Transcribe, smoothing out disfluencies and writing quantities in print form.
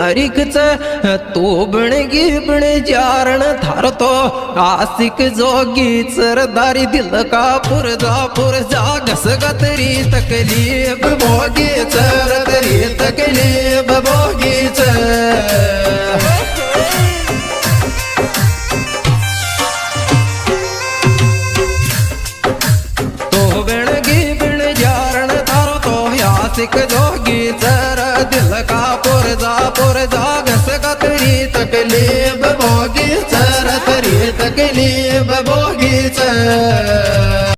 अरिकच तू बणगी बण जारण थार तो आशिक जोगी सरदारी दिल का पुरजा घस गतरी तकलीफ भोगी सरदरी तकलीफ भोगी तो बणगी बण जारण थार तो आशिक जोगी सर दिल का पुरजा घस गतरी तकलीफ